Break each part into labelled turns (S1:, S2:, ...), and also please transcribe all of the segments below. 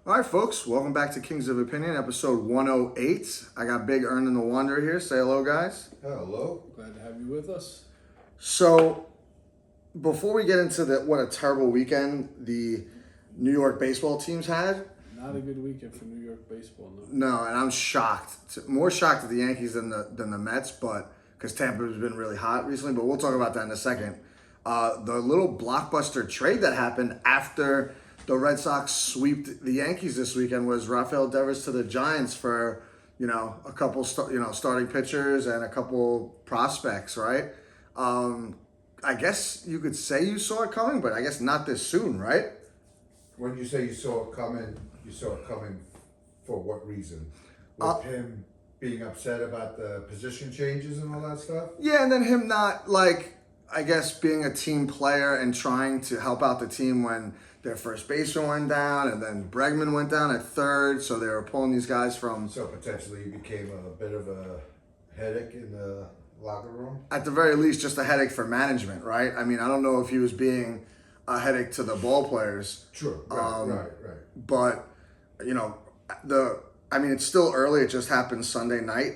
S1: All right, folks, welcome back to Kings of Opinion, episode 108. I got Big Earn and the Wanderer here. Say hello, guys.
S2: Hello.
S3: Glad to have you with us.
S1: So, before we get into what a terrible weekend the New York baseball teams had.
S3: Not a good weekend for New York baseball, no.
S1: No, and I'm shocked. More shocked at the Yankees than the Mets, but because Tampa's been really hot recently, but we'll talk about that in a second. The little blockbuster trade that happened after the Red Sox sweeped the Yankees this weekend was Rafael Devers to the Giants for, a couple starting pitchers and a couple prospects, right? I guess you could say you saw it coming, but I guess not this soon, right?
S2: When you say you saw it coming for what reason? With him being upset about the position changes and all that stuff?
S1: Yeah, and then him not, I guess, being a team player and trying to help out the team when their first baseman went down and then Bregman went down at third, so they were pulling these guys from...
S2: So potentially he became a bit of a headache in the locker room?
S1: At the very least, just a headache for management, right? I mean, I don't know if he was being a headache to the ball players.
S2: Sure, right.
S1: But, it's still early. It just happened Sunday night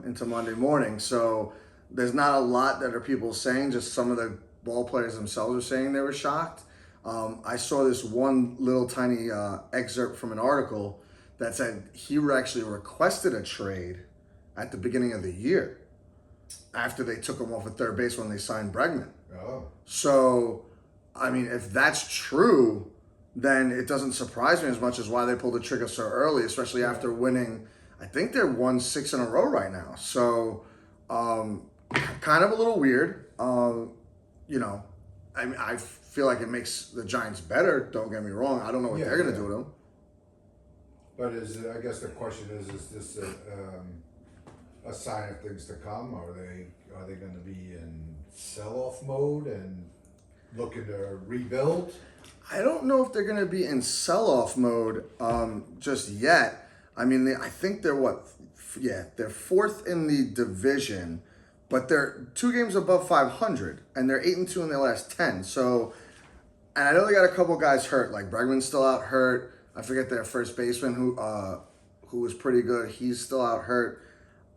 S1: into Monday morning, so there's not a lot that are people saying. Just some of the ball players themselves are saying they were shocked. I saw this one little tiny excerpt from an article that said he actually requested a trade at the beginning of the year after they took him off at third base when they signed Bregman.
S2: Oh.
S1: So, if that's true, then it doesn't surprise me as much as why they pulled the trigger so early, especially after winning. I think they're won 6 in a row right now. So, kind of a little weird. I feel like it makes the Giants better. Don't get me wrong. I don't know what they're going to do with him.
S2: But I guess the question is this a sign of things to come? Are they going to be in sell-off mode and looking to rebuild?
S1: I don't know if they're going to be in sell-off mode just yet. I think they're they're fourth in the division, but they're 2 games above 500, and they're 8-2 in their last 10. So, and I know they got a couple guys hurt, like Bregman's still out hurt. I forget their first baseman who was pretty good. He's still out hurt.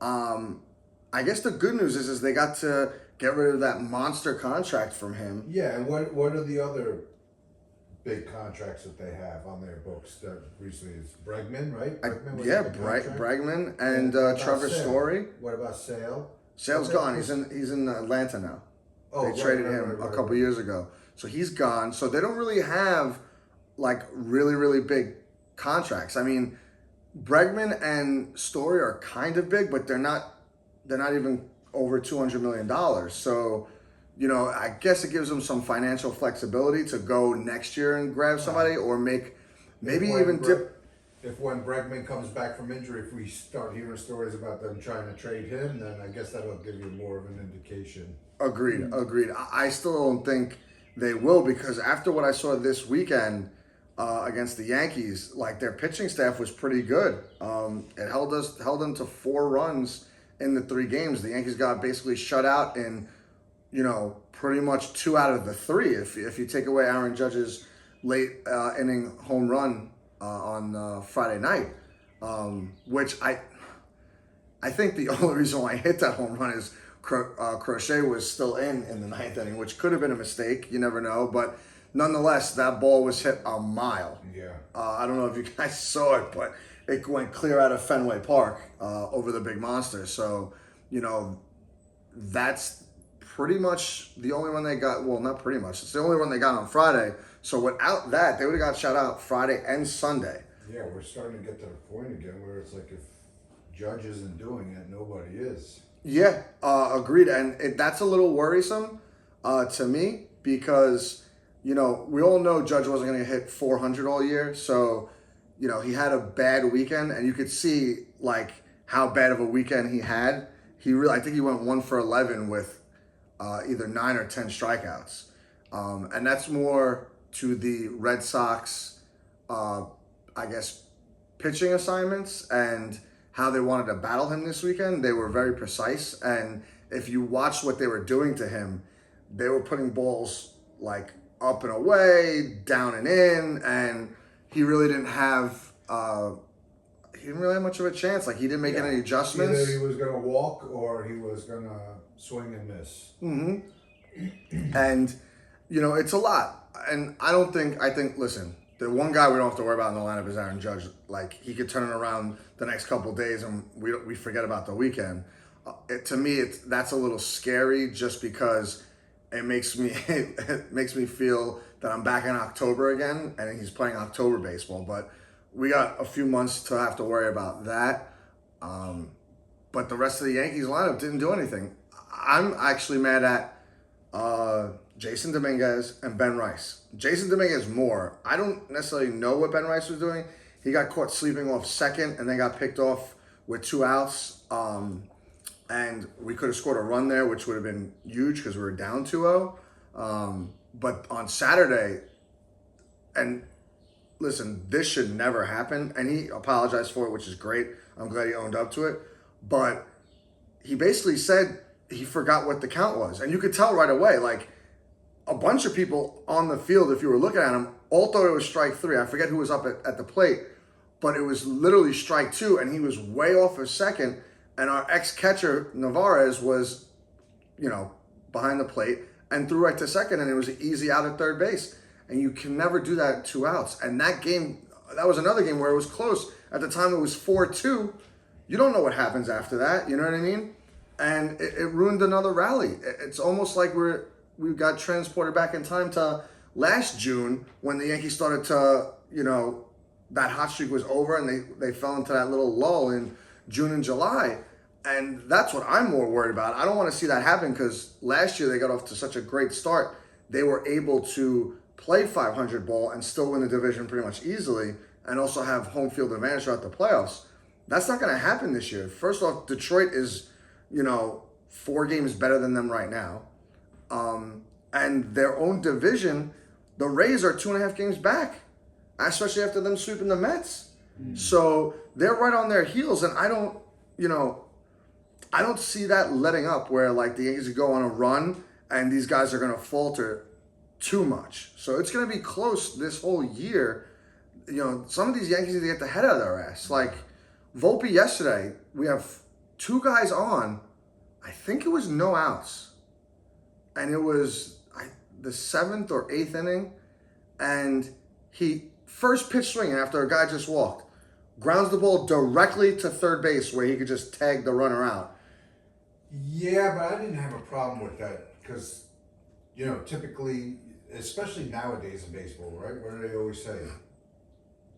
S1: I guess the good news is they got to get rid of that monster contract from him.
S2: Yeah, and what are the other big contracts that they have on their books that recently? It's Bregman, right?
S1: Bregman and Trevor Story.
S2: What about Sale?
S1: Sale's gone. He's in Atlanta now. They traded him a couple years ago. So he's gone. So they don't really have really, really big contracts. Bregman and Story are kind of big, but they're not even over $200 million. So, I guess it gives them some financial flexibility to go next year and grab somebody or maybe even dip.
S2: If when Bregman comes back from injury, if we start hearing stories about them trying to trade him, then I guess that'll give you more of an indication. Agreed.
S1: I still don't think they will, because after what I saw this weekend against the Yankees, their pitching staff was pretty good. It held them to 4 runs in the 3 games. The Yankees got basically shut out in, pretty much 2 out of the 3. If you take away Aaron Judge's late inning home run on Friday night, which I think the only reason why I hit that home run is Crochet was still in the 9th inning, which could have been a mistake. You never know, but nonetheless, that ball was hit a mile.
S2: Yeah.
S1: I don't know if you guys saw it, but it went clear out of Fenway Park over the big monster. So, that's pretty much the only one they got. Well, not pretty much. It's the only one they got on Friday. So without that, they would have got shut out Friday and Sunday.
S2: Yeah, we're starting to get to the point again where it's like if Judge isn't doing it, nobody is.
S1: Yeah, agreed. And that's a little worrisome to me because, we all know Judge wasn't going to hit 400 all year. So, he had a bad weekend, and you could see, how bad of a weekend he had. I think he went 1 for 11 with either 9 or 10 strikeouts. And that's more to the Red Sox, pitching assignments and how they wanted to battle him this weekend. They were very precise. And if you watched what they were doing to him, they were putting balls up and away, down and in, and he really didn't have much of a chance. Like he didn't make any adjustments.
S2: Either he was gonna walk or he was gonna swing and miss.
S1: Mm-hmm. And it's a lot. And I think listen, the one guy we don't have to worry about in the lineup is Aaron Judge. Like he could turn it around the next couple of days and we forget about the weekend. To me, that's a little scary just because it makes me feel that I'm back in October again and he's playing October baseball. But we got a few months to have to worry about that. But the rest of the Yankees lineup didn't do anything. I'm actually mad at Jason Dominguez and Ben Rice. Jason Dominguez more. I don't necessarily know what Ben Rice was doing. He got caught sleeping off second and then got picked off with 2 outs. And we could have scored a run there, which would have been huge because we were down 2-0. But on Saturday, and listen, this should never happen. And he apologized for it, which is great. I'm glad he owned up to it. But he basically said he forgot what the count was. And you could tell right away, like a bunch of people on the field, if you were looking at him, all thought it was strike 3. I forget who was up at the plate, but it was literally strike 2, and he was way off a second. And our ex-catcher, Navarez, was, behind the plate and threw right to second, and it was an easy out at third base. And you can never do that at 2 outs. And that game, that was another game where it was close. At the time, it was 4-2. You don't know what happens after that. You know what I mean? And it ruined another rally. It's almost like we got transported back in time to last June when the Yankees started to, that hot streak was over and they fell into that little lull in June and July. And that's what I'm more worried about. I don't want to see that happen because last year they got off to such a great start. They were able to play 500 ball and still win the division pretty much easily and also have home field advantage throughout the playoffs. That's not going to happen this year. First off, Detroit is, 4 games better than them right now. And their own division, the Rays are 2.5 games back, especially after them sweeping the Mets. So they're right on their heels, and I don't see that letting up where like the Yankees go on a run and these guys are going to falter too much. So it's going to be close this whole year. Some of these Yankees need to get the head out of their ass. Like Volpe yesterday, we have 2 guys on. I think it was no outs. And it was the 7th or 8th inning. And he first pitch swing after a guy just walked. Grounds the ball directly to third base where he could just tag the runner out.
S2: Yeah, but I didn't have a problem with that because, typically, especially nowadays in baseball, right? What do they always say?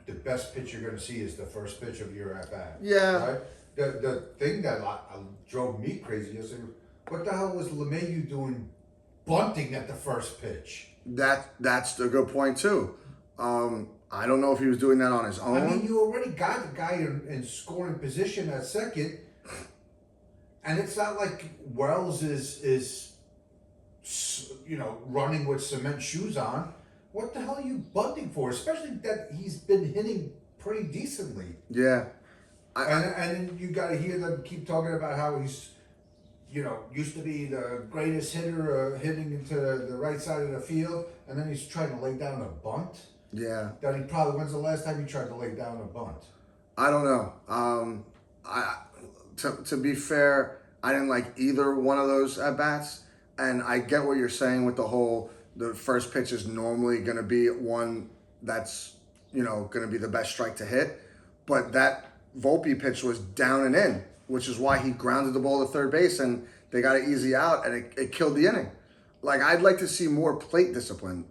S2: The best pitch you're going to see is the first pitch of your at-bat.
S1: Yeah.
S2: Right? The thing that drove me crazy is, what the hell was LeMahieu doing bunting at the first pitch?
S1: That's a good point, too. I don't know if he was doing that on his own.
S2: I mean, you already got the guy in scoring position at second, and it's not like Wells is running with cement shoes on. What the hell are you bunting for? Especially that he's been hitting pretty decently.
S1: Yeah.
S2: And you got to hear them keep talking about how he's, used to be the greatest hitter hitting into the right side of the field, and then he's trying to lay down a bunt.
S1: Yeah.
S2: When's the last time he tried to lay down a bunt?
S1: I don't know. To be fair, I didn't like either one of those at bats, and I get what you're saying with the first pitch is normally going to be one that's going to be the best strike to hit, but that Volpe pitch was down and in, which is why he grounded the ball to third base, and they got an easy out, and it killed the inning. Like I'd like to see more plate discipline.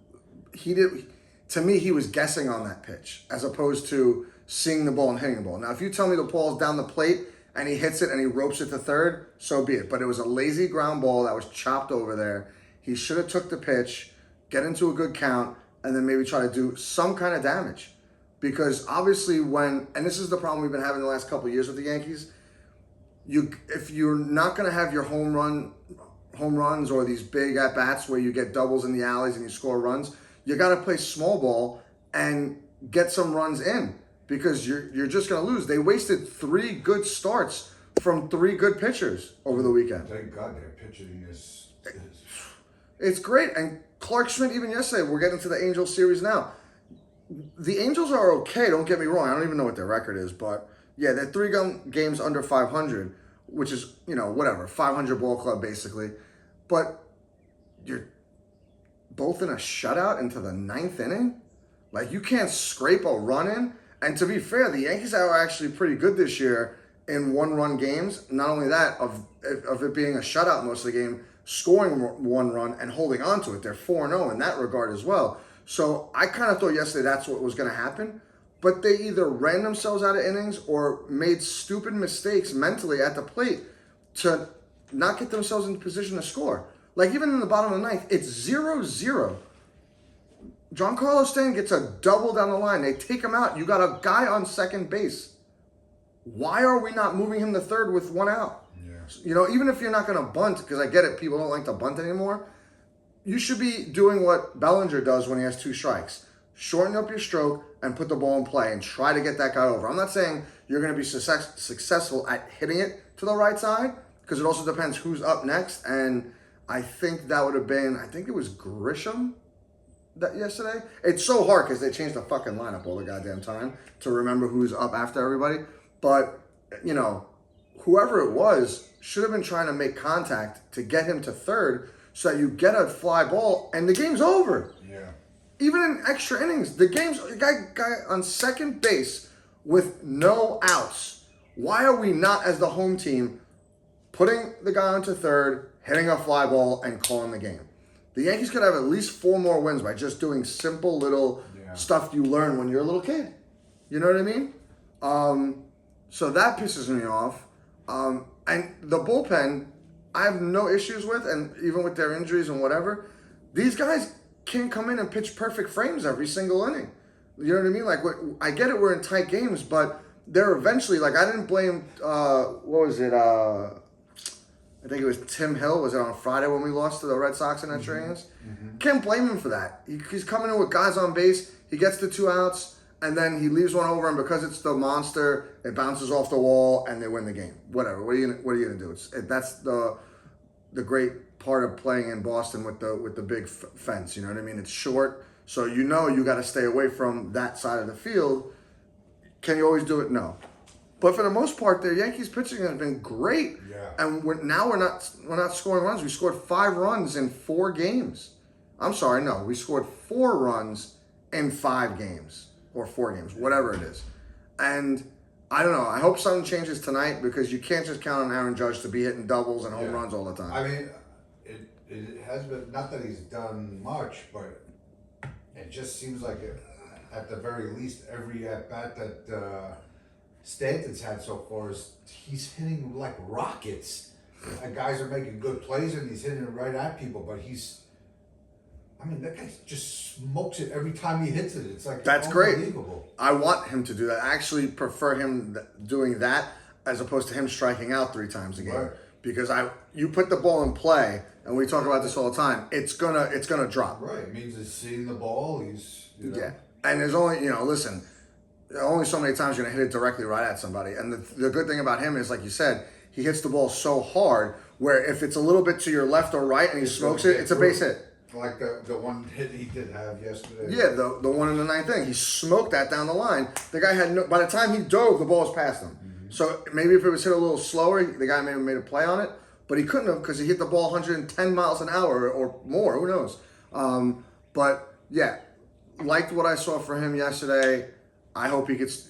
S1: To me, he was guessing on that pitch as opposed to seeing the ball and hitting the ball. Now, if you tell me the ball's down the plate and he hits it and he ropes it to third, so be it. But it was a lazy ground ball that was chopped over there. He should have took the pitch, get into a good count, and then maybe try to do some kind of damage. Because obviously and this is the problem we've been having the last couple of years with the Yankees, if you're not going to have your home runs or these big at-bats where you get doubles in the alleys and you score runs, you got to play small ball and get some runs in because you're just going to lose. They wasted 3 good starts from 3 good pitchers over the weekend.
S2: Thank God their pitching is...
S1: It's great. And Clark Schmidt, even yesterday, we're getting to the Angels series now. The Angels are okay. Don't get me wrong. I don't even know what their record is, but yeah, they're games under 500, which is whatever 500 ball club basically. But you're both in a shutout into the ninth inning. Like, you can't scrape a run in. And to be fair, the Yankees are actually pretty good this year in one-run games. Not only that, of it being a shutout most of the game, scoring one run and holding on to it. They're 4-0 in that regard as well. So I kind of thought yesterday that's what was going to happen. But they either ran themselves out of innings or made stupid mistakes mentally at the plate to not get themselves in position to score. Like, even in the bottom of the ninth, it's 0-0. Giancarlo Stanton gets a double down the line. They take him out. You got a guy on second base. Why are we not moving him to third with one out?
S2: Yeah.
S1: Even if you're not going to bunt, because I get it, people don't like to bunt anymore, you should be doing what Bellinger does when he has 2 strikes. Shorten up your stroke and put the ball in play and try to get that guy over. I'm not saying you're going to be successful at hitting it to the right side, because it also depends who's up next. And I think that would have been, I think it was Grisham that yesterday. It's so hard because they changed the fucking lineup all the goddamn time to remember who's up after everybody. But, whoever it was should have been trying to make contact to get him to third so that you get a fly ball and the game's over.
S2: Yeah.
S1: Even in extra innings, the guy on second base with no outs. Why are we not, as the home team, putting the guy onto third, hitting a fly ball, and calling the game? The Yankees could have at least 4 more wins by just doing simple little stuff you learn when you're a little kid. You know what I mean? So that pisses me off. And the bullpen, I have no issues with, and even with their injuries and whatever, these guys can't come in and pitch perfect frames every single inning. You know what I mean? Like, I get it, we're in tight games, but they're eventually, like, I didn't blame, what was it, I think it was Tim Hill. Was it on Friday when we lost to the Red Sox in extra innings? Mm-hmm. Can't blame him for that. He's coming in with guys on base. He gets the 2 outs, and then he leaves one over, and because it's the monster, it bounces off the wall, and they win the game. Whatever. What are you gonna do? That's the great part of playing in Boston with the big fence. You know what I mean? It's short, so you got to stay away from that side of the field. Can you always do it? No. But for the most part, the Yankees pitching has been great.
S2: Yeah.
S1: And we're not scoring runs. We scored 5 runs in 4 games. I'm sorry, no. We scored 4 runs in 5 games. Or 4 games, whatever it is. And I don't know. I hope something changes tonight, because you can't just count on Aaron Judge to be hitting doubles and home runs all the time.
S2: I mean, it has been, not that he's done much, but it just seems like at the very least, every at-bat that Stanton's had so far, he's hitting like rockets. And guys are making good plays and he's hitting it right at people, but that guy just smokes it every time he hits it. It's like,
S1: that's
S2: unbelievable.
S1: Great. I want him to do that. I actually prefer him doing that as opposed to him striking out 3 times a game.
S2: Right.
S1: Because you put the ball in play, and we talk about this all the time, it's gonna drop.
S2: Right. It means he's seeing the ball,
S1: Yeah. And there's only, listen, only so many times you're going to hit it directly right at somebody. And the good thing about him is, like you said, he hits the ball so hard where if it's a little bit to your left or right and he smokes it, it's a base hit.
S2: Like the one hit he did have yesterday.
S1: Yeah, the one in the 9th inning. He smoked that down the line. The guy had by the time he dove, the ball was past him. Mm-hmm. So maybe if it was hit a little slower, the guy may have made a play on it. But he couldn't have, because he hit the ball 110 miles an hour or more. Who knows? But yeah, liked what I saw for him yesterday. I hope he gets,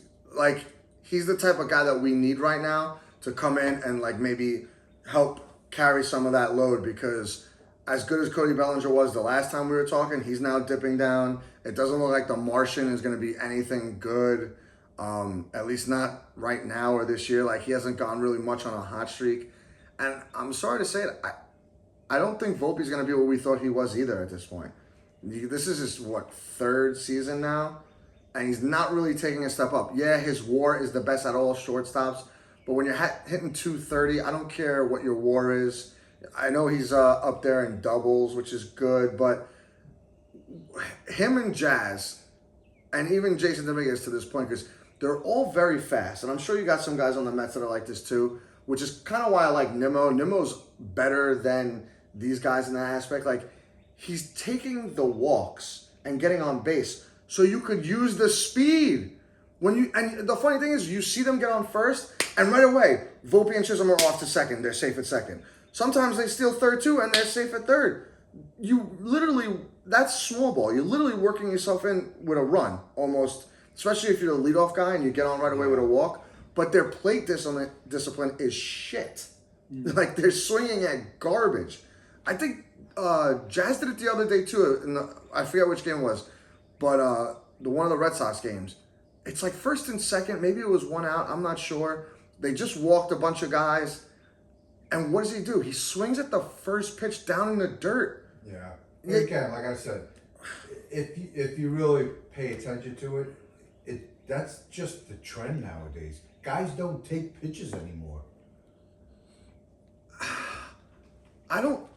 S1: he's the type of guy that we need right now to come in and maybe help carry some of that load, because as good as Cody Bellinger was the last time we were talking, he's now dipping down. It doesn't look like the Martian is going to be anything good, at least not right now or this year. He hasn't gone really much on a hot streak. And I'm sorry to say it, I don't think Volpe's going to be what we thought he was either at this point. This is his, 3rd season now? And he's not really taking a step up. Yeah, his WAR is the best at all shortstops, but when you're hitting 230, I don't care what your WAR is. I know he's up there in doubles, which is good, but him and Jazz, and even Jason Dominguez to this point, because they're all very fast, and I'm sure you got some guys on the Mets that are like this too, which is kind of why I like Nimmo. Nimmo's better than these guys in that aspect. He's taking the walks and getting on base so you could use the speed. And the funny thing is, you see them get on first, and right away, Volpe and Chisholm are off to second. They're safe at second. Sometimes they steal third too, and they're safe at third. That's small ball. You're literally working yourself in with a run, almost, especially if you're the leadoff guy and you get on right away with a walk. But their plate discipline is shit. Like, they're swinging at garbage. I think Jazz did it the other day too. I forget which game it was, but one of the Red Sox games. It's like first and second. Maybe it was one out. I'm not sure. They just walked a bunch of guys. And what does he do? He swings at the first pitch down in the dirt.
S2: Yeah. Again, like I said, if you really pay attention to it, that's just the trend nowadays. Guys don't take pitches anymore.
S1: I don't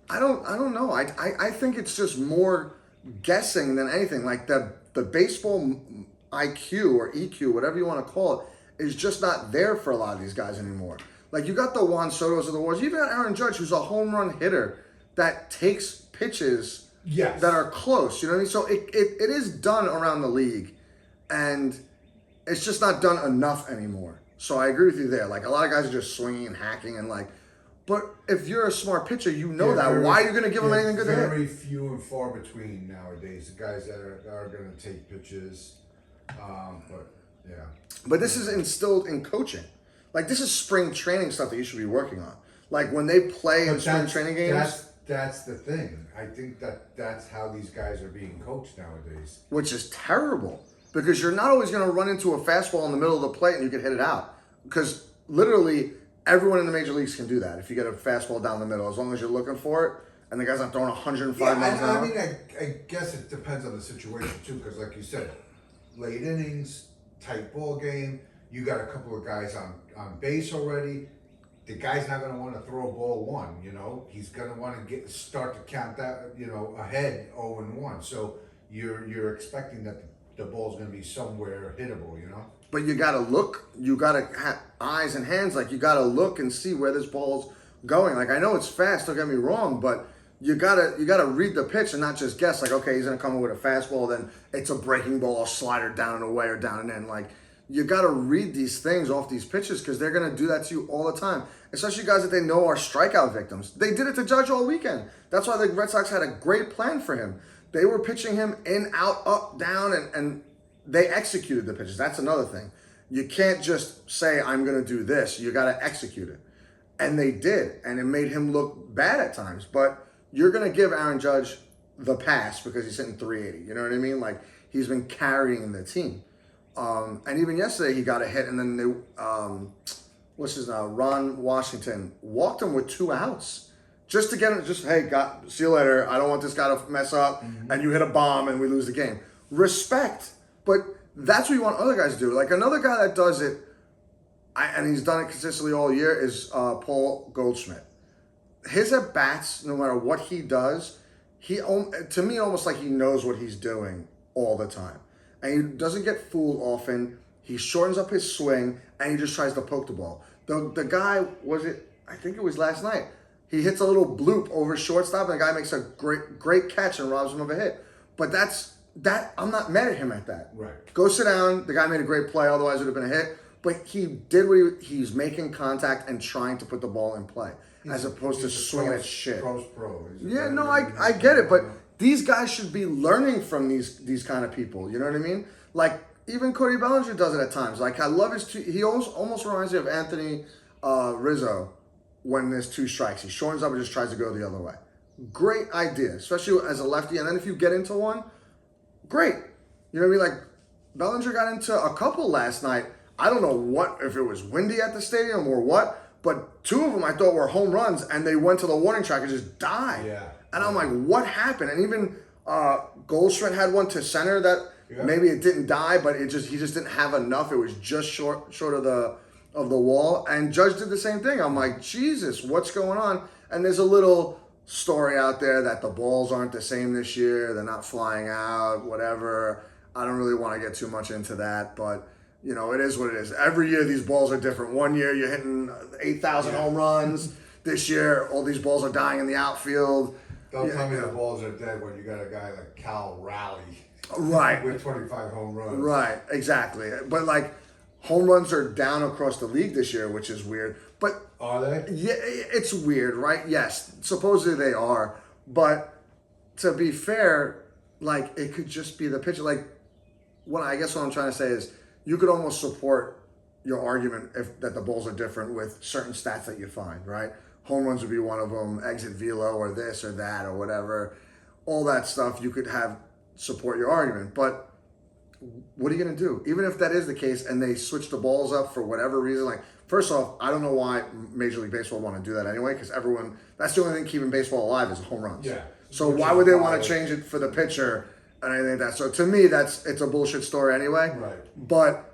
S1: know. I think it's just more guessing than anything. Like the baseball IQ or EQ, whatever you want to call it, is just not there for a lot of these guys anymore. Like, you got the Juan Sotos of the world. You even got Aaron Judge, who's a home run hitter that takes pitches that are close. You know what I mean? So it is done around the league, and it's just not done enough anymore. So I agree with you there. Like, a lot of guys are just swinging and hacking and like, but if you're a smart pitcher, you know that. Why are you going to give them anything good to hit?
S2: Very few and far between nowadays, the guys that are going to take pitches. But yeah.
S1: But this is instilled in coaching. Like, this is spring training stuff that you should be working on. Like, when they play in spring training games.
S2: That's the thing. I think that's how these guys are being coached nowadays.
S1: Which is terrible. Because you're not always going to run into a fastball in the middle of the plate and you can hit it out. Because literally everyone in the major leagues can do that. If you get a fastball down the middle, as long as you're looking for it, and the guy's not throwing 105 miles an hour.
S2: I mean, I guess it depends on the situation too. Because like you said, late innings, tight ball game. You got a couple of guys on base already. The guy's not going to want to throw ball one, you know. He's going to want to start to count that, you know, ahead 0-1. So you're expecting that the ball's going to be somewhere hittable, you know.
S1: But you got to look. You got to have eyes and hands. Like, you got to look and see where this ball's going. Like, I know it's fast. Don't get me wrong, but you gotta read the pitch and not just guess. Like, okay, he's going to come in with a fastball. Then it's a breaking ball, a slider down and away or down and in. Like, you got to read these things off these pitches because they're going to do that to you all the time, especially guys that they know are strikeout victims. They did it to Judge all weekend. That's why the Red Sox had a great plan for him. They were pitching him in, out, up, down, and they executed the pitches. That's another thing. You can't just say, I'm going to do this. You got to execute it. And they did, and it made him look bad at times. But you're going to give Aaron Judge the pass because he's hitting 380. You know what I mean? Like, he's been carrying the team. And even yesterday he got a hit, and then Ron Washington walked him with 2 outs just to get him. Just, hey, see you later. I don't want this guy to mess up, and you hit a bomb and we lose the game. Respect, but that's what you want other guys to do. Like, another guy that does it, and he's done it consistently all year, is Paul Goldschmidt. His at bats, no matter what he does, to me almost like he knows what he's doing all the time. And he doesn't get fooled often. He shortens up his swing, and he just tries to poke the ball. The guy, I think it was last night, he hits a little bloop over shortstop, and the guy makes a great catch and robs him of a hit. But I'm not mad at him at that.
S2: Right.
S1: Go sit down. The guy made a great play, otherwise it would have been a hit. But he did he's making contact and trying to put the ball in play, as opposed to swinging at shit.
S2: Pro.
S1: Yeah, no, I get it, but these guys should be learning from these kind of people. You know what I mean? Like, even Cody Bellinger does it at times. Like, I love he almost reminds me of Anthony Rizzo when there's 2 strikes. He shortens up and just tries to go the other way. Great idea, especially as a lefty. And then if you get into one, great. You know what I mean? Like, Bellinger got into a couple last night. I don't know if it was windy at the stadium or what, but 2 of them I thought were home runs, and they went to the warning track and just died.
S2: Yeah.
S1: And I'm like, what happened? And even Goldschmidt had one to center that maybe it didn't die, but he just didn't have enough. It was just short of the wall. And Judge did the same thing. I'm like, Jesus, what's going on? And there's a little story out there that the balls aren't the same this year. They're not flying out, whatever. I don't really want to get too much into that, but you know, it is what it is. Every year these balls are different. One year you're hitting 8,000 home runs. This year all these balls are dying in the outfield.
S2: Don't tell me the balls are dead when you got a guy like Cal Raleigh
S1: Right.
S2: With 25 home runs.
S1: Right, exactly. But like home runs are down across the league this year, which is weird. But
S2: Are they?
S1: yeah, it's weird, right? Yes, supposedly they are. But to be fair, like it could just be the pitcher. Like what I'm trying to say is you could almost support your argument if that the balls are different with certain stats that you find, right? Home runs would be one of them, exit velo or this or that or whatever. All that stuff you could have support your argument. But what are you going to do? Even if that is the case and they switch the balls up for whatever reason, like first off, I don't know why Major League Baseball want to do that anyway, because that's the only thing keeping baseball alive is home runs.
S2: Yeah.
S1: So why would they want to change it for the pitcher and anything like that? So to me, it's a bullshit story anyway.
S2: Right.
S1: But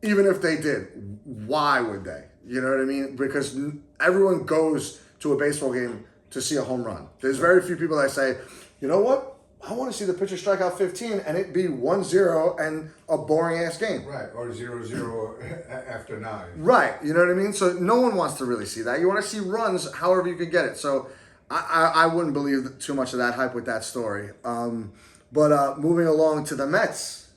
S1: even if they did, why would they? You know what I mean? Because everyone goes to a baseball game to see a home run. There's very few people that say, you know what? I want to see the pitcher strike out 15 and it be 1-0 and a boring ass game.
S2: Right. Or 0-0 after 9.
S1: Right. You know what I mean? So no one wants to really see that. You want to see runs however you could get it. So I wouldn't believe too much of that hype with that story. But moving along to the Mets.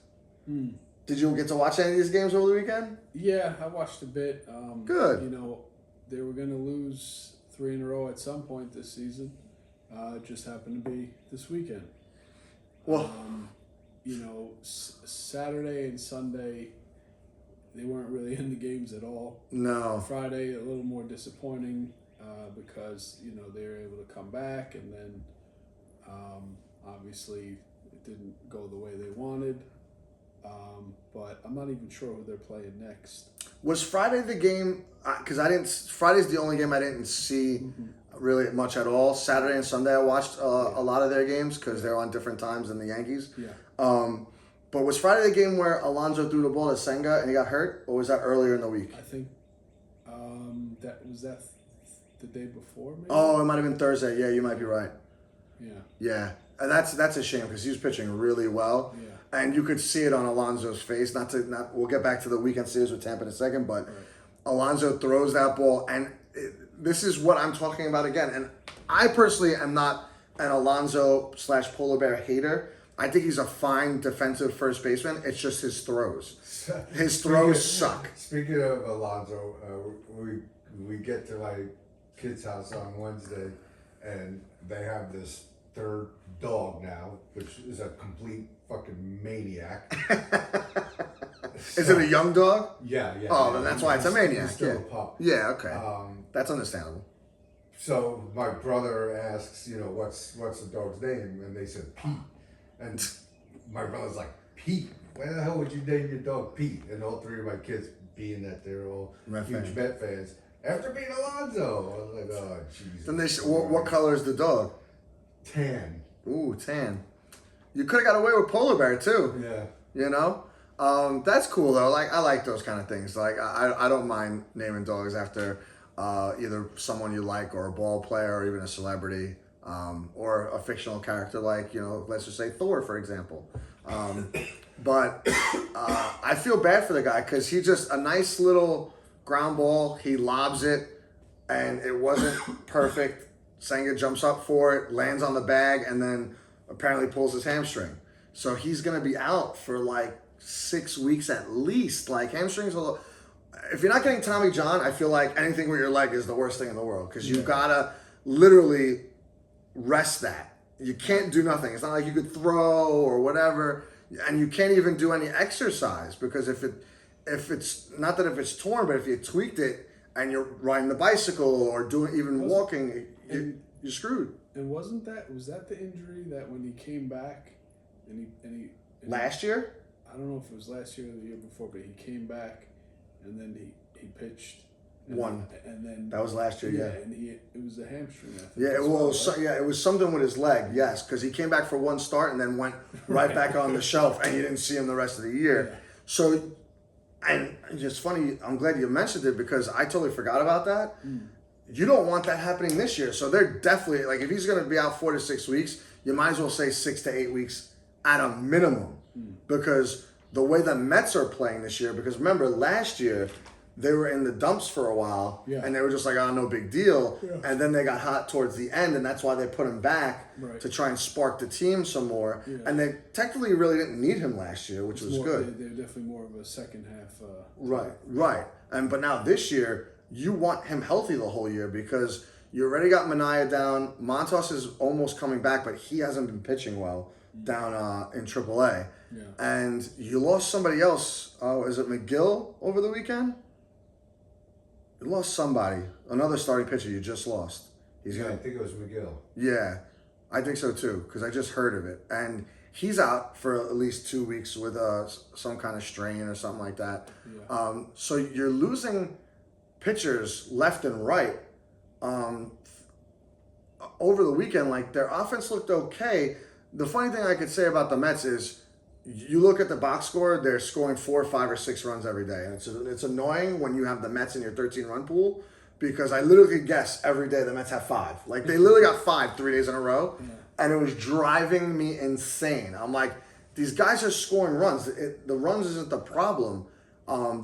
S1: Did you get to watch any of these games over the weekend?
S3: Yeah, I watched a bit.
S1: Good.
S3: You know, they were going to lose 3 in a row at some point this season. It just happened to be this weekend.
S1: Well,
S3: you know, Saturday and Sunday, they weren't really in the games at all.
S1: no.
S3: Friday, a little more disappointing because, you know, they were able to come back and then obviously it didn't go the way they wanted. But I'm not even sure who they're playing next.
S1: Was Friday the game? Because Friday's the only game I didn't see really much at all. Saturday and Sunday I watched a lot of their games because they're on different times than the Yankees.
S3: Yeah.
S1: But was Friday the game where Alonso threw the ball to Senga and he got hurt, or was that earlier in the week?
S3: I think that the day before, maybe?
S1: Oh, it might have been Thursday. Yeah, you might be right.
S3: Yeah.
S1: Yeah, and that's a shame because he was pitching really well.
S3: Yeah.
S1: And you could see it on Alonso's face. We'll get back to the weekend series with Tampa in a second, but
S3: Right.
S1: Alonso throws that ball, and this is what I'm talking about again. And I personally am not an Alonso / polar bear hater. I think he's a fine defensive first baseman. It's just his throws. His throws suck.
S2: Speaking of Alonso, we get to my kid's house on Wednesday, and they have this third dog now, which is a complete fucking maniac.
S1: Is it a young dog?
S2: Yeah.
S1: Oh, then that's why it's a maniac.
S2: He's still
S1: Yeah.
S2: a pup.
S1: Yeah, okay. That's understandable.
S2: So my brother asks, what's the dog's name? And they said Pete. And my brother's like, Pete? Why the hell would you name your dog Pete? And all 3 of my kids, being that they're all huge Met fans, after being Alonso. I was like, oh, Jesus.
S1: Then what color is the dog?
S2: Tan.
S1: Ooh, tan. You could have got away with polar bear too.
S2: Yeah.
S1: You know? That's cool though. Like I like those kind of things. Like I don't mind naming dogs after either someone you like or a ball player or even a celebrity. Or a fictional character like, let's just say Thor, for example. But I feel bad for the guy because he just a nice little ground ball. He lobs it and it wasn't perfect. Senga jumps up for it, lands on the bag, and then apparently pulls his hamstring. So he's going to be out for like 6 weeks at least. Like hamstrings, if you're not getting Tommy John, I feel like anything with your leg is the worst thing in the world because you've got to literally rest that. You can't do nothing. It's not like you could throw or whatever, and you can't even do any exercise because if it's not that if it's torn, but if you tweaked it and you're riding the bicycle or walking, you're screwed.
S3: And was that the injury that when he came back and he
S1: Last year?
S3: I don't know if it was last year or the year before, but he came back and then he pitched. And then
S1: That was last year, yeah.
S3: And it was a hamstring, I think.
S1: Yeah, it was something with his leg, yes, because he came back for one start and then went right back on the shelf, and you didn't see him the rest of the year.
S3: Yeah.
S1: So, and it's funny, I'm glad you mentioned it because I totally forgot about that. You don't want that happening this year. So they're definitely, like, if he's going to be out 4 to 6 weeks, you might as well say 6 to 8 weeks at a minimum because the way the Mets are playing this year, because remember last year, they were in the dumps for a while,
S3: Yeah.
S1: and they were just like, oh, no big deal.
S3: Yeah.
S1: And then they got hot towards the end, and that's why they put him back
S3: Right.
S1: to try and spark the team some more.
S3: Yeah.
S1: And they technically really didn't need him last year, which
S3: It's
S1: was
S3: more,
S1: good.
S3: They're definitely more of a second half.
S1: Right. But now this year, you want him healthy the whole year because you already got Mania down. Montas is almost coming back, but he hasn't been pitching well down in AAA.
S3: Yeah.
S1: And you lost somebody else. Is it McGill over the weekend? You lost somebody. Another starting pitcher you just lost. He's
S2: I
S1: gonna.
S2: think it was McGill.
S1: Yeah, I think so too because I just heard of it, and he's out for at least 2 weeks with some kind of strain or something like that.
S3: Yeah.
S1: So you're losing pitchers left and right. Over the weekend, like their offense looked okay. The funny thing I could say about the Mets is, you look at the box score; they're scoring 4, 5, or 6 runs every day, and it's annoying when you have the Mets in your 13-run pool because I literally guess every day the Mets have 5. Like they literally got 5 3 days in a row, and it was driving me insane. I'm like, these guys are scoring runs. The runs isn't the problem.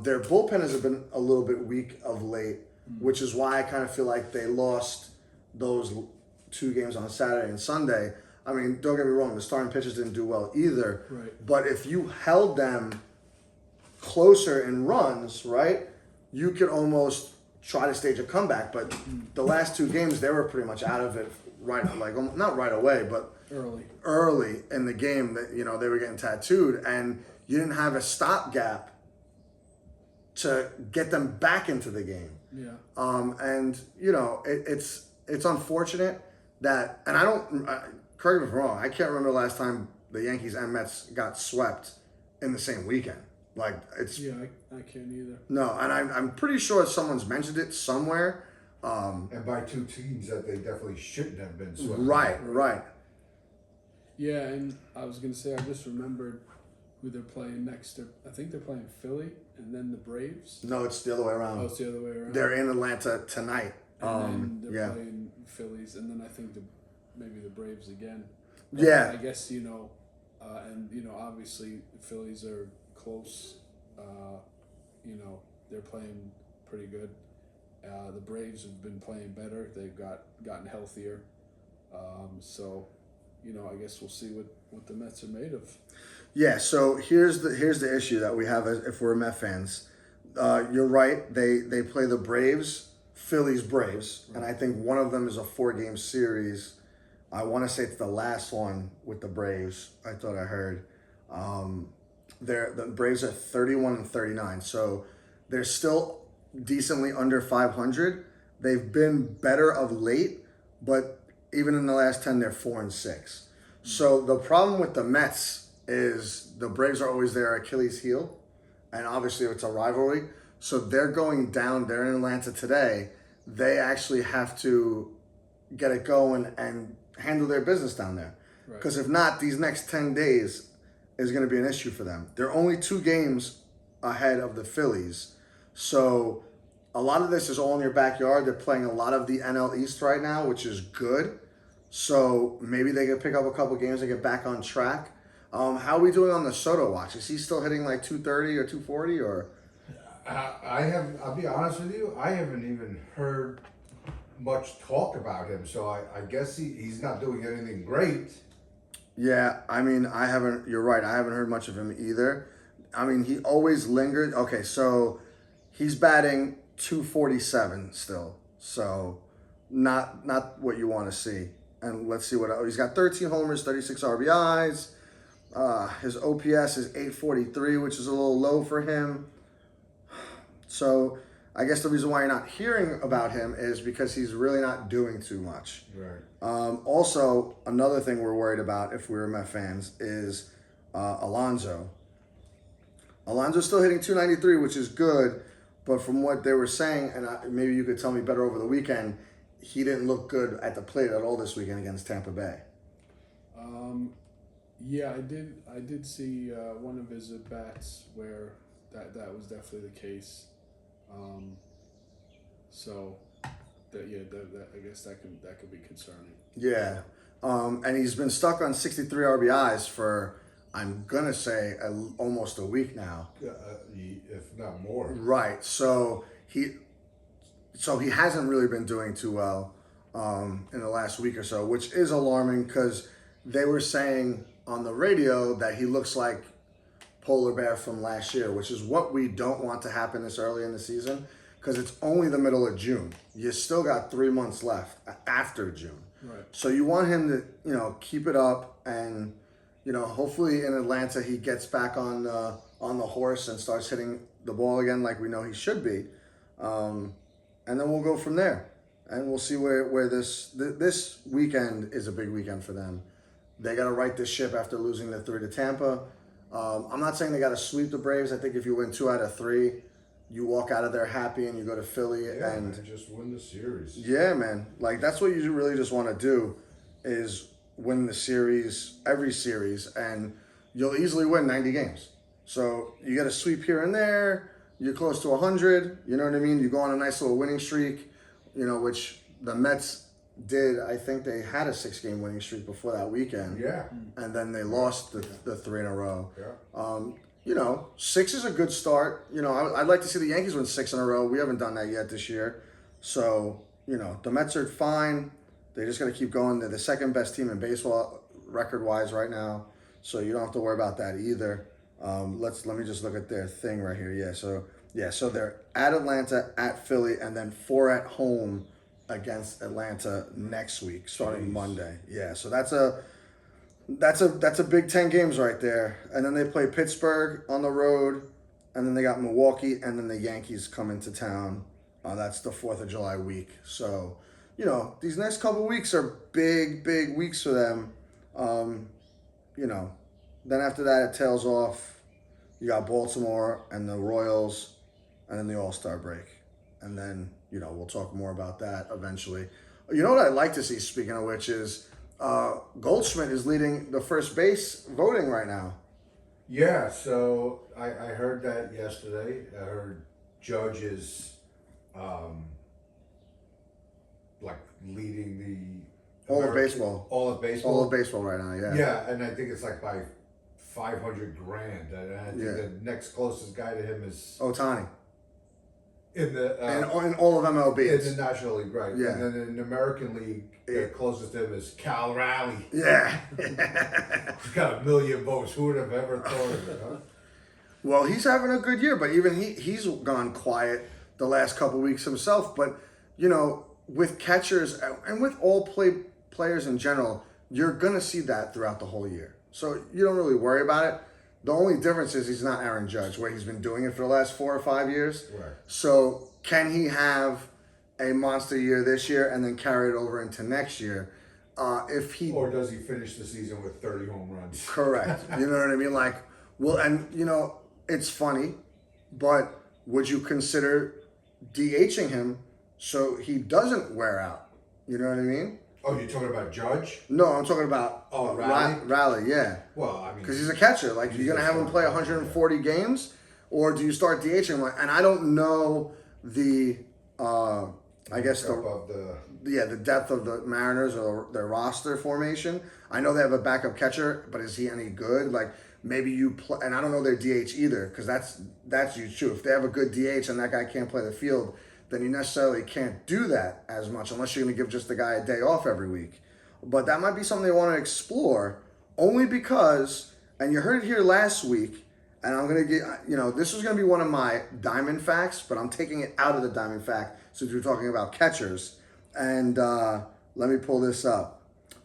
S1: Their bullpen has been a little bit weak of late, which is why I kind of feel like they lost those 2 games on Saturday and Sunday. I mean, don't get me wrong, the starting pitchers didn't do well either.
S3: Right.
S1: But if you held them closer in runs, right, you could almost try to stage a comeback. But the last 2 games, they were pretty much out of it not right away, but early in the game that, they were getting tattooed, and you didn't have a stopgap to get them back into the game.
S3: Yeah.
S1: And it's unfortunate that, and I don't, correct me if I'm wrong, I can't remember the last time the Yankees and Mets got swept in the same weekend. Like it's
S3: I can't either.
S1: No, and I'm pretty sure someone's mentioned it somewhere.
S2: And by 2 teams that they definitely shouldn't have been swept.
S1: Right.
S3: Yeah, and I was gonna say I just remembered who they're playing next. I think they're playing Philly and then the Braves.
S1: No, it's the other way around.
S3: Oh, it's the other way around.
S1: They're in Atlanta tonight.
S3: And then they're playing Phillies, and then I think maybe the Braves again. But
S1: Yeah.
S3: I guess and obviously the Phillies are close. They're playing pretty good. The Braves have been playing better. They've gotten healthier. So, I guess we'll see what the Mets are made of.
S1: Yeah. So here's the issue that we have if we're Met fans. You're right. They play the Braves, Phillies, Braves, and I think one of them is a 4-game series. I want to say it's the last one with the Braves. I thought I heard. The Braves are 31-39, so they're still decently under 500. They've been better of late, but even in the last 10, they're 4-6. So the problem with the Mets is the Braves are always their Achilles heel, and obviously it's a rivalry. So they're going down. They're in Atlanta today. They actually have to get it going and handle their business down there. Because if not, these next 10 days is going to be an issue for them. They're only 2 games ahead of the Phillies. So a lot of this is all in your backyard. They're playing a lot of the NL East right now, which is good. So maybe they can pick up a couple games and get back on track. How are we doing on the Soto watch? Is he still hitting like 230 or 240 or?
S2: I'll be honest with you, I haven't even heard much talk about him, so I guess he's not doing anything great.
S1: Yeah, I mean, you're right, I haven't heard much of him either. I mean, he always lingered. Okay, so he's batting 247 still, so not what you want to see. And let's see he's got 13 homers, 36 RBIs. His OPS is 843, which is a little low for him. So I guess the reason why you're not hearing about him is because he's really not doing too much.
S2: Right.
S1: Also, another thing we're worried about if we were Met fans is Alonso. Alonso's still hitting 293, which is good, but from what they were saying, and maybe you could tell me better over the weekend, he didn't look good at the plate at all this weekend against Tampa Bay.
S3: Yeah, I did see one of his at bats where that was definitely the case. So that I guess that could be concerning.
S1: Yeah, and he's been stuck on 63 RBIs for, I'm gonna say, almost a week now.
S2: if not more.
S1: Right. So he hasn't really been doing too well in the last week or so, which is alarming because they were saying on the radio that he looks like Polar Bear from last year, which is what we don't want to happen this early in the season because it's only the middle of June. You still got 3 months left after June.
S3: Right.
S1: So you want him to, keep it up and, hopefully in Atlanta he gets back on the horse and starts hitting the ball again like we know he should be. And then we'll go from there. And we'll see where this weekend is a big weekend for them. They got to right this ship after losing the 3 to Tampa. I'm not saying they got to sweep the Braves. I think if you win 2 out of 3, you walk out of there happy and you go to Philly and
S2: just win the series.
S1: Yeah, man. Like that's what you really just want to do is win the series, every series, and you'll easily win 90 games. So you get a sweep here and there. You're close to 100. You know what I mean? You go on a nice little winning streak, which the Mets did. I think they had a 6-game winning streak before that weekend.
S2: Yeah.
S1: And then they lost the 3 in a row.
S2: Yeah.
S1: 6 is a good start. I'd like to see the Yankees win 6 in a row. We haven't done that yet this year. So, the Mets are fine. They just got to keep going. They're the second best team in baseball record-wise right now. So you don't have to worry about that either. Let me just look at their thing right here. So they're at Atlanta, at Philly, and then 4 at home against Atlanta next week, starting Monday. Yeah, so that's a big 10 games right there. And then they play Pittsburgh on the road, and then they got Milwaukee, and then the Yankees come into town. That's the 4th of July week. So, these next couple weeks are big weeks for them. Then after that, it tails off. You got Baltimore and the Royals, and then the All-Star break. And then, we'll talk more about that eventually. You know what I'd like to see, speaking of which, is Goldschmidt is leading the first base voting right now.
S2: Yeah, so I heard that yesterday. I heard Judge is leading the
S1: All of baseball.
S2: All of baseball.
S1: All of baseball right now, yeah.
S2: Yeah, and I think it's like by $500,000, and I think the next closest guy to him is
S1: Ohtani.
S2: In the
S1: in all of MLB.
S2: in the National League, right?
S1: Yeah.
S2: And then in the American League, the closest to him is Cal Raleigh.
S1: Yeah.
S2: He's got 1 million votes. Who would have ever thought of it? Huh?
S1: Well, he's having a good year, but even he's gone quiet the last couple weeks himself. But with catchers and with all players in general, you're gonna see that throughout the whole year. So you don't really worry about it. The only difference is he's not Aaron Judge, where he's been doing it for the last 4 or 5 years.
S2: Right.
S1: So can he have a monster year this year and then carry it over into next year?
S2: Or does he finish the season with 30 home runs?
S1: Correct. You know what I mean? It's funny, but would you consider DHing him so he doesn't wear out? You know what I mean?
S2: Oh, you're talking about Judge?
S1: No, I'm talking about
S2: Raleigh?
S1: Raleigh, yeah.
S2: Well, I mean,
S1: Because he's a catcher. Like, you're going to have him play 140 games, or do you start DHing him? And I don't know the depth of the Mariners or their roster formation. I know they have a backup catcher, but is he any good? Like, maybe you play, and I don't know their DH either, because that's huge too. If they have a good DH and that guy can't play the field, then you necessarily can't do that as much unless you're going to give just the guy a day off every week. But that might be something they want to explore, only because, and you heard it here last week, and I'm going to get, this was going to be one of my diamond facts, but I'm taking it out of the diamond fact since we're talking about catchers. And let me pull this up.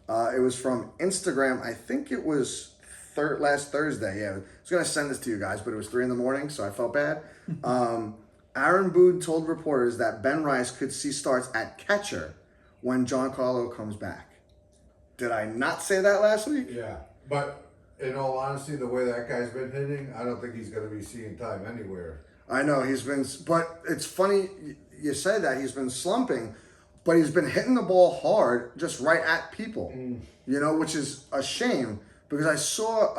S1: It was from Instagram. I think it was last Thursday. Yeah, I was going to send this to you guys, but it was 3 a.m, so I felt bad. Aaron Boone told reporters that Ben Rice could see starts at catcher when Giancarlo comes back. Did I not say that last week?
S2: Yeah, but in all honesty, the way that guy's been hitting, I don't think he's going to be seeing time anywhere.
S1: I know but it's funny you say that. He's been slumping, but he's been hitting the ball hard, just right at people, which is a shame because I saw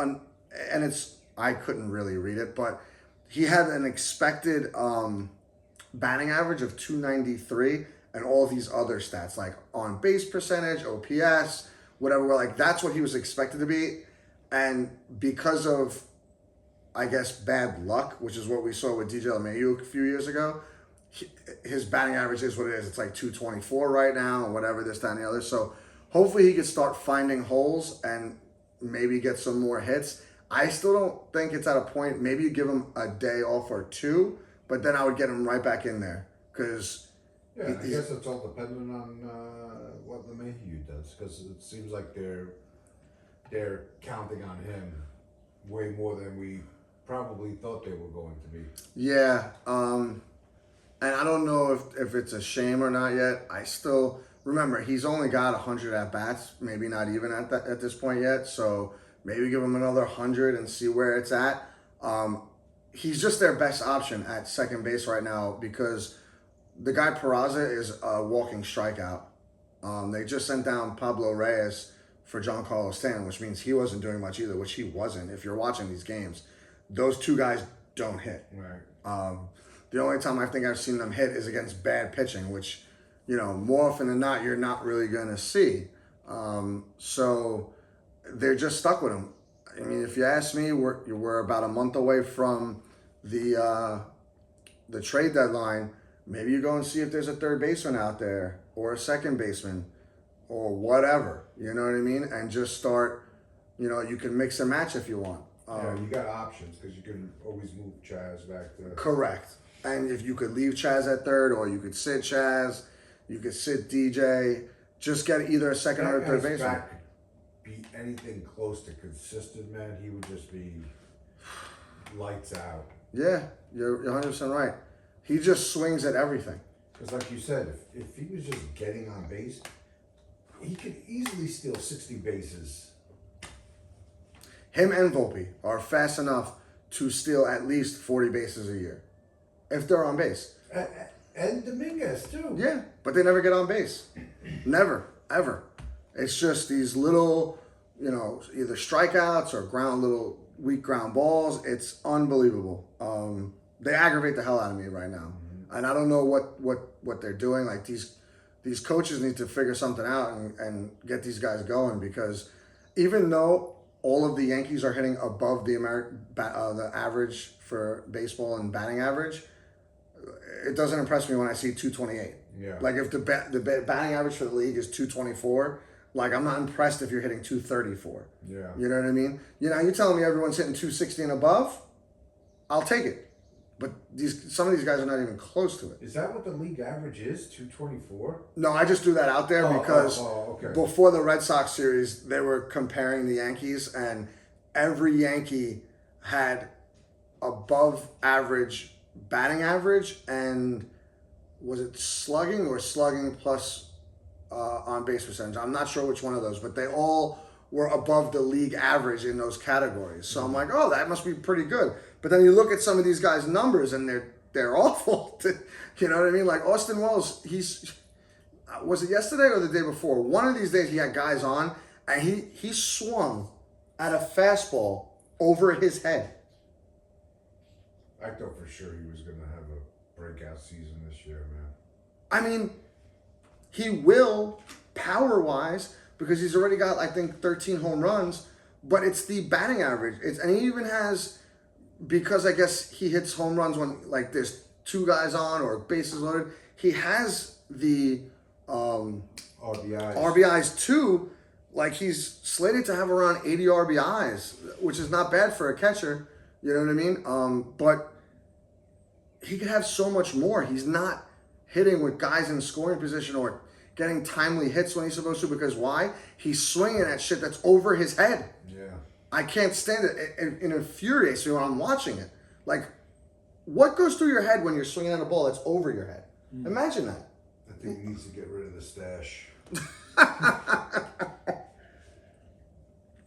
S1: I couldn't really read it, but he had an expected batting average of 293 and all these other stats like on base percentage, OPS, whatever. That's what he was expected to be. And because of I guess, bad luck, which is what we saw with DJ LeMahieu a few years ago. His batting average is what it is. It's like 224 right now, or whatever, this, that, and the other. So hopefully he could start finding holes and maybe get some more hits. I still don't think it's at a point. Maybe you give him a day off or two, but then I would get him right back in there because.
S2: Yeah, I guess it's all dependent on what LeMahieu does, because it seems like they're counting on him way more than we probably thought they were going to be.
S1: Yeah, and I don't know if it's a shame or not yet. I still remember he's only got 100 at bats, maybe not even at this point yet. So maybe give him another 100 and see where it's at. He's just their best option at second base right now because the guy Peraza is a walking strikeout. They just sent down Pablo Reyes for Giancarlo Stanton, which means he wasn't doing much either, which he wasn't. If you're watching these games, those two guys don't hit.
S2: Right.
S1: The only time I think I've seen them hit is against bad pitching, which, more often than not, you're not really going to see. So they're just stuck with him. I mean, if you ask me, we're about a month away from the trade deadline. Maybe you go and see if there's a third baseman out there or a second baseman or whatever. You know what I mean? And just start, you can mix and match if you want.
S2: Yeah, you got options because you can always move Chaz back to.
S1: Correct. And if you could leave Chaz at third, or you could sit Chaz, you could sit DJ, just get either a second or a third baseman.
S2: Back be anything close to consistent, man, he would just be lights out.
S1: Yeah, you're 100% right. He just swings at everything.
S2: Because like you said, if he was just getting on base, he could easily steal 60 bases.
S1: Him and Volpe are fast enough to steal at least 40 bases a year, if they're on base.
S2: And Dominguez, too.
S1: Yeah, but they never get on base. Never, ever. It's just these little, either strikeouts or little weak ground balls. It's unbelievable. They aggravate the hell out of me right now. Mm-hmm. And I don't know what they're doing. Like, these coaches need to figure something out and get these guys going, because even though all of the Yankees are hitting above the average for baseball and batting average, it doesn't impress me when I see 228.
S2: Yeah.
S1: Like, if the batting average for the league is 224, like, I'm not impressed if you're hitting 234.
S2: Yeah.
S1: You know what I mean? You're telling me everyone's hitting 260 and above? I'll take it. But some of these guys are not even close to it.
S2: Is that what the league average is? 224?
S1: No, I just threw that out there because
S2: okay.
S1: Before the Red Sox series, they were comparing the Yankees, and every Yankee had above average batting average, and was it slugging or slugging plus on base percentage? I'm not sure which one of those, but they all were above the league average in those categories. So I'm like, oh, that must be pretty good. But then you look at some of these guys' numbers, and they're awful. You know what I mean? Like Austin Wells, was it yesterday or the day before? One of these days he had guys on, and he swung at a fastball over his head.
S2: I thought for sure he was going to have a breakout season this year, man.
S1: I mean, he will power-wise, because he's already got, I think, 13 home runs, but it's the batting average. And he even has, because I guess he hits home runs when, like, there's two guys on or bases loaded, he has the RBIs too. Like, he's slated to have around 80 RBIs, which is not bad for a catcher. You know what I mean? But he could have so much more. He's not hitting with guys in scoring position or getting timely hits when he's supposed to, because why? He's swinging at shit that's over his head.
S2: Yeah.
S1: I can't stand it. It infuriates me when I'm watching it. Like, what goes through your head when you're swinging at a ball that's over your head? Imagine that.
S2: I think he needs to get rid of the stash.
S1: I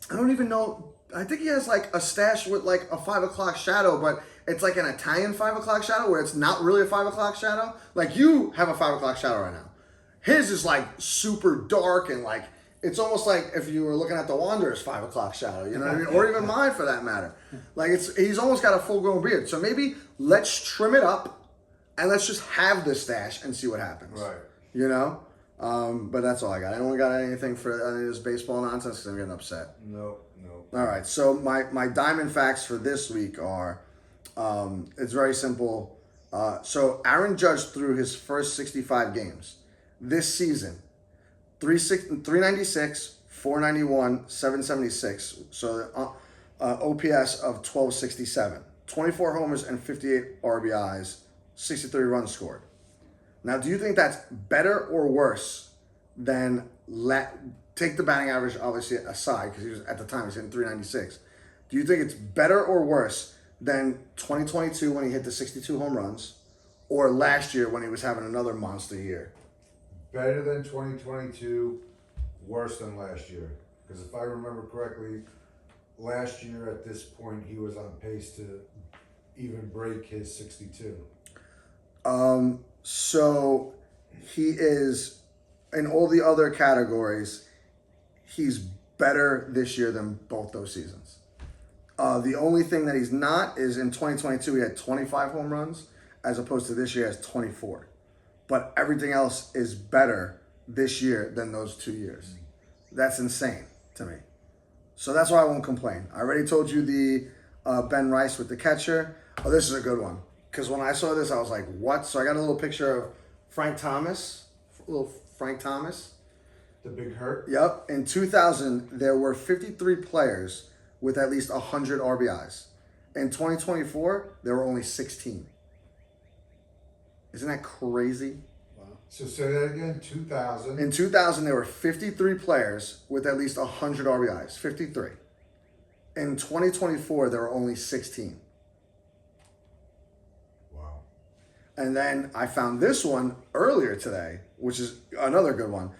S1: don't even know. I think he has like a stash with like a 5 o'clock shadow, but it's like an Italian 5 o'clock shadow where it's not really a 5 o'clock shadow. Like, you have a 5 o'clock shadow right now. His is like super dark, and like it's almost like if you were looking at the Wanderers 5 o'clock shadow, you know what I mean? Or even mine for that matter. Like, he's almost got a full grown beard. So maybe let's trim it up and let's just have the stash and see what happens.
S2: Right.
S1: You know? But that's all I got. I don't got anything for any of this baseball nonsense because I'm getting upset.
S2: No.
S1: All right. So my diamond facts for this week are, it's very simple. So Aaron Judge threw his first 65 games this season, 396, 491, 776. So OPS of 1267, 24 homers and 58 RBIs, 63 runs scored. Now, do you think that's better or worse than take the batting average obviously aside because he was at the time he was hitting 396? Do you think it's better or worse than 2022 when he hit the 62 home runs, or last year when he was having another monster year?
S2: Better than 2022, worse than last year. Because if I remember correctly, last year at this point he was on pace to even break his 62.
S1: So he is, in all the other categories, he's better this year than both those seasons. The only thing that he's not is in 2022 he had 25 home runs as opposed to this year he has 24. But everything else is better this year than those 2 years. That's insane to me. So that's why I won't complain. I already told you the Ben Rice with the catcher. Oh, this is a good one. Because when I saw this, I was like, what? So I got a little picture of Frank Thomas. Little Frank Thomas.
S2: The big hurt?
S1: Yep. In 2000, there were 53 players with at least 100 RBIs. In 2024, there were only 16. Isn't that crazy?
S3: Wow.
S2: So say that again, 2000.
S1: In 2000, there were 53 players with at least 100 RBIs. 53. In 2024, there were only 16.
S2: Wow.
S1: And then I found this one earlier today, which is another good one.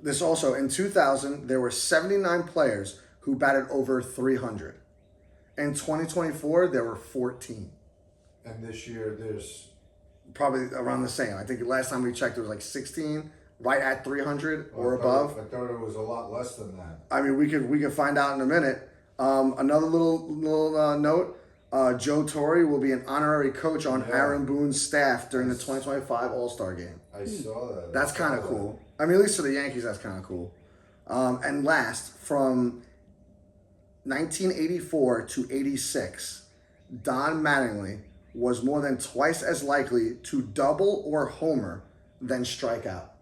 S1: This also, in 2000, there were 79 players who batted over 300. In 2024, there were 14.
S2: And this year there's...
S1: Probably around the same. I think last time we checked, it was like 16, right at 300 or above.
S2: I thought it was a lot less than that.
S1: I mean, we could find out in a minute. Another little note: Joe Torre will be an honorary coach on Aaron Boone's staff during the 2025 All-Star Game.
S2: I saw that.
S1: That's kind of cool. I mean, at least for the Yankees, that's kind of cool. And last, from 1984 to 86, Don Mattingly was more than twice as likely to double or homer than strike out.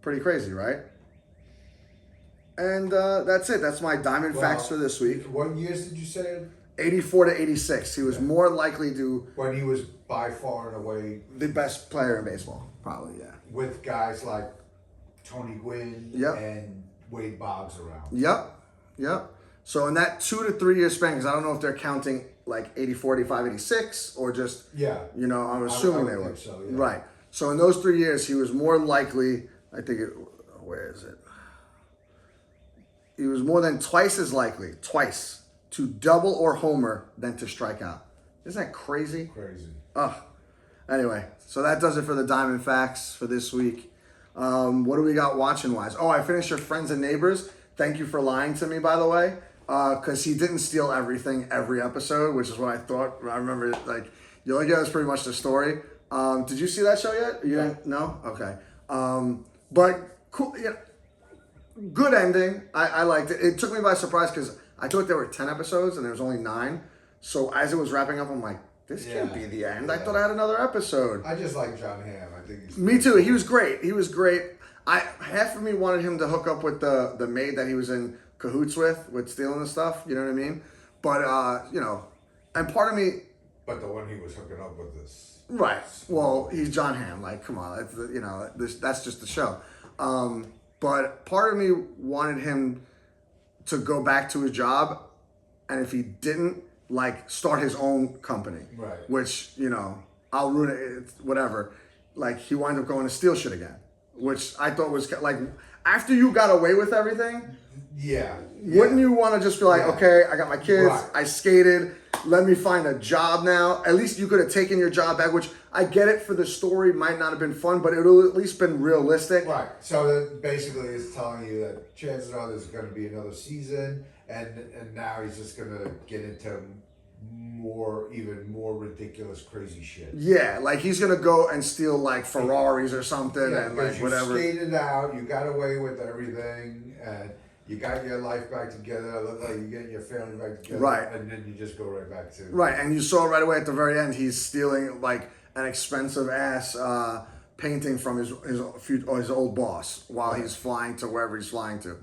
S1: Pretty crazy, right? And that's it. That's my diamond facts for this week.
S2: What years did you say?
S1: 84 to 86. He was more likely to...
S2: When he was by far and away...
S1: The best player in baseball, probably, yeah.
S2: With guys like Tony Gwynn and Wade Boggs around.
S1: Yep. So in that 2 to 3 year span, because I don't know if they're counting like 84, 85, 86, or just, I'm assuming they were.
S2: So, yeah.
S1: Right. So in those 3 years, he was more likely, where is it? He was more than twice as likely, to double or homer than to strike out. Isn't that crazy?
S2: Crazy.
S1: Anyway, so that does it for the Diamond Facts for this week. What do we got watching wise? Oh, I finished Your Friends and Neighbors. Thank you for lying to me, by the way, because he didn't steal everything every episode, which is what I thought. I remember, like, you only gave us pretty much the story. Did you see that show yet? You didn't? No? Okay. But cool. Yeah, good ending. I liked it. It took me by surprise because I thought there were 10 episodes and there was only 9. So as it was wrapping up, I'm like, this can't be the end. I thought I had another episode.
S2: I just like John Hamm. I think he's...
S1: Me too. He was great. Half of me wanted him to hook up with the maid that he was in cahoots with stealing the stuff. You know what I mean? But, and part of me...
S2: But the one he was hooking up with is...
S1: Right. Well, he's John Hamm. Like, come on. That's just the show. But part of me wanted him to go back to his job. And if he didn't, like, start his own company.
S2: Right.
S1: Which, I'll ruin it, whatever. Like, he wound up going to steal shit again. Which I thought was, like, after you got away with everything, wouldn't you want to just be like, okay, I got my kids, I skated, let me find a job now. At least you could have taken your job back, which I get it for the story, might not have been fun, but it would at least been realistic.
S2: Right. So basically it's telling you that chances are there's going to be another season, and now he's just going to get into even more ridiculous, crazy shit.
S1: Yeah, like he's gonna go and steal like Ferraris or something, and like whatever.
S2: You skated out, you got away with everything, and you got your life back together. Look like you're getting your family back together,
S1: Right.
S2: And then you just go right back to
S1: Right, and you saw right away at the very end, he's stealing like an expensive ass painting from his old boss while he's flying to wherever he's flying to.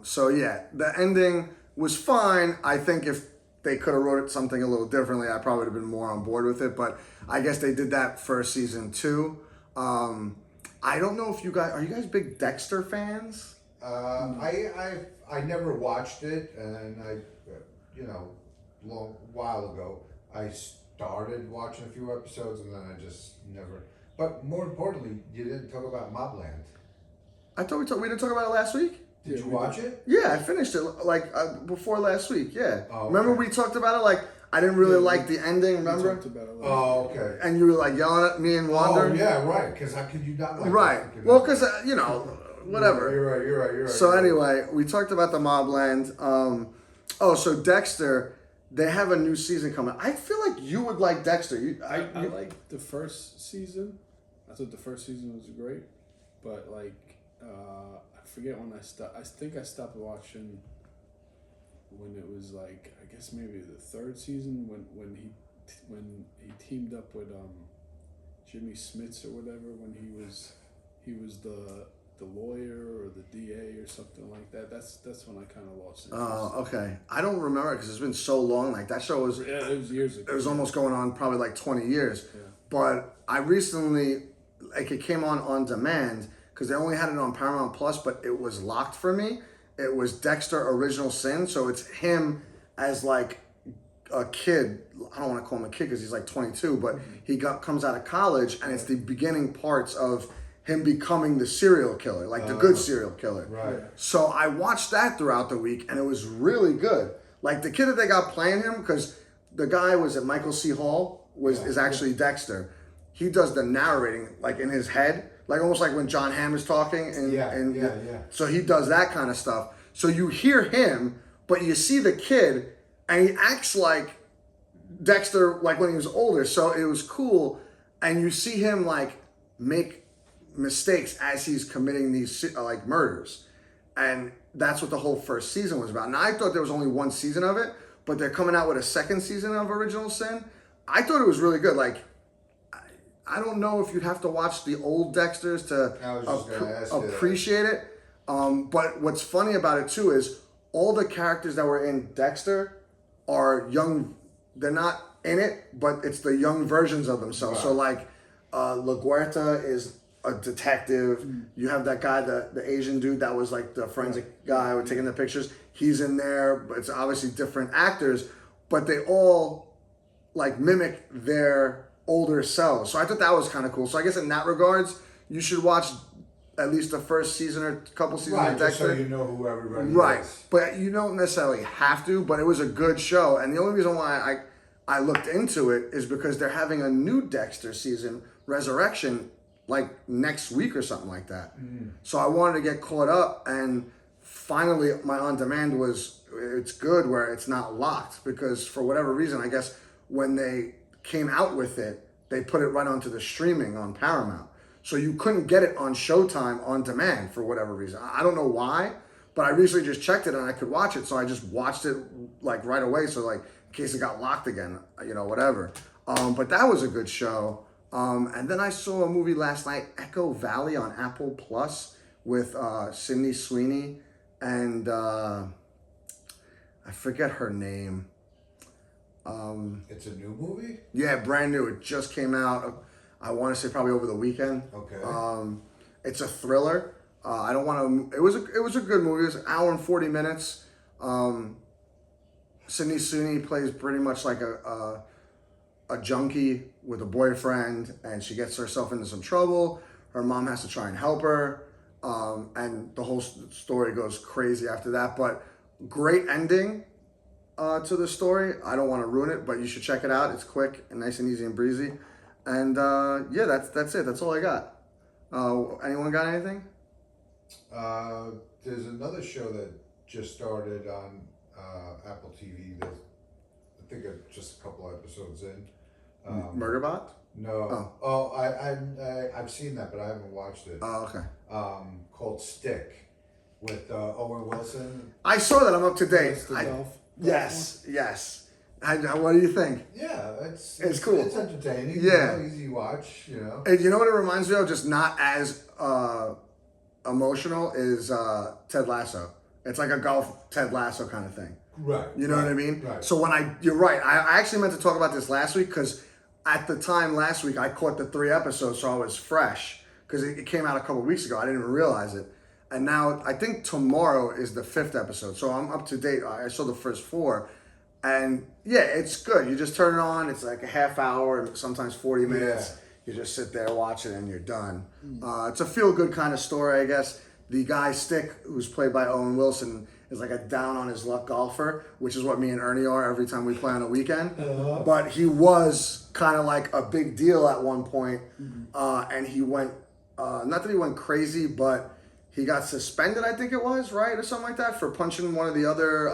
S1: So yeah, the ending was fine. I think if they could have wrote it something a little differently, I probably would have been more on board with it. But I guess they did that for season 2. I don't know if you guys are you guys big Dexter fans?
S2: I never watched it, and long while ago I started watching a few episodes, and then I just never. But more importantly, you didn't talk about Mobland.
S1: I thought we didn't talk about it last week.
S2: Did you watch it?
S1: Yeah, I finished it like before last week. Yeah.
S2: Oh, okay.
S1: Remember we talked about it? Like I didn't really like the ending. Remember?
S3: We talked about it last
S2: Oh,
S3: week.
S2: okay.
S1: And you were like yelling at me and Wander.
S2: Oh, yeah, right. Because how could you not like
S1: Right.
S2: that?
S1: Well, because whatever.
S2: You're right.
S1: So anyway, we talked about the Mobland. So Dexter, they have a new season coming. I feel like you would like Dexter.
S3: I liked the first season. I thought the first season was great, but like I forget when I stopped. I think I stopped watching when it was like I guess maybe the third season when he teamed up with Jimmy Smits or whatever when he was the lawyer or the DA or something like that. That's when I kind of lost interest.
S1: Oh, okay. I don't remember because it's been so long. Like that show was.
S3: Yeah, it was years ago.
S1: It was almost going on probably like 20 years.
S3: Yeah.
S1: But I recently, like it came on demand because they only had it on Paramount Plus, but it was locked for me. It was Dexter Original Sin, so it's him as like a kid. I don't want to call him a kid because he's like 22, but he comes out of college, and it's the beginning parts of him becoming the serial killer, like the good serial killer.
S2: Right.
S1: So I watched that throughout the week, and it was really good. Like the kid that they got playing him, because the guy was at Michael C. Hall is actually Dexter. He does the narrating like in his head, like almost like when John Hamm is talking. So he does that kind of stuff. So you hear him, but you see the kid, and he acts like Dexter, like when he was older. So it was cool, and you see him like make mistakes as he's committing these like murders, and that's what the whole first season was about. Now I thought there was only one season of it, but they're coming out with a second season of Original Sin. I thought it was really good. Like I don't know if you'd have to watch the old Dexters to appreciate it. But what's funny about it too is all the characters that were in Dexter are young. They're not in it, but it's the young versions of themselves. Right. So like LaGuerta is a detective. You have that guy, the Asian dude that was like the forensic guy who was taking the pictures. He's in there, but it's obviously different actors, but they all like mimic their older selves. So I thought that was kind of cool. So I guess in that regards, you should watch at least the first season or couple seasons of Dexter.
S2: So you know who everybody is.
S1: But you don't necessarily have to, but it was a good show. And the only reason why I looked into it is because they're having a new Dexter season, Resurrection, like next week or something like that. So I wanted to get caught up, and finally my on-demand it's good where it's not locked, because for whatever reason, I guess when they came out with it, they put it right onto the streaming on Paramount. So you couldn't get it on Showtime on demand for whatever reason. I don't know why, but I recently just checked it and I could watch it. So I just watched it like right away. So like in case it got locked again, whatever. But that was a good show. And then I saw a movie last night, echovalley on Apple Plus with Sydney Sweeney and I forget her name.
S2: It's a new movie?
S1: Yeah, brand new. It just came out. I want to say probably over the weekend.
S2: Okay.
S1: It's a thriller. I don't want to. It was a good movie. It was an hour and 40 minutes. Sydney Sweeney plays pretty much like a junkie with a boyfriend, and she gets herself into some trouble. Her mom has to try and help her, and the whole story goes crazy after that. But great ending to the story. I don't want to ruin it, but you should check it out. It's quick and nice and easy and breezy. And yeah, that's it. That's all I got. Anyone got anything?
S2: There's another show that just started on Apple TV. I think just a couple episodes in.
S1: Murderbot?
S2: No. I've seen that, but I haven't watched it.
S1: Oh, okay.
S2: Called Stick, with Owen Wilson.
S1: I saw that. I'm up to date.
S3: That's the golf
S1: Yes, yes. What do you think?
S2: Yeah,
S1: It's cool.
S2: It's entertaining.
S1: Yeah.
S2: You know, easy watch. You know.
S1: And you know what it reminds me of? Just not as emotional is Ted Lasso. It's like a golf Ted Lasso kind of thing.
S2: Right.
S1: You know what I mean?
S2: Right.
S1: So you're right. I actually meant to talk about this last week because at the time last week I caught the 3 episodes, so I was fresh because it came out a couple weeks ago. I didn't even realize it. And now I think tomorrow is the 5th episode, so I'm up to date. I saw the first 4, and yeah, it's good. You just turn it on. It's like a half hour, sometimes 40 minutes.
S2: Yeah.
S1: You just sit there, watch it, and you're done. It's a feel-good kind of story, I guess. The guy Stick, who's played by Owen Wilson, is like a down-on-his-luck golfer, which is what me and Ernie are every time we play on a weekend. But he was kind of like a big deal at one point, and he went, not that he went crazy, but he got suspended, I think it was, right, or something like that, for punching one of the other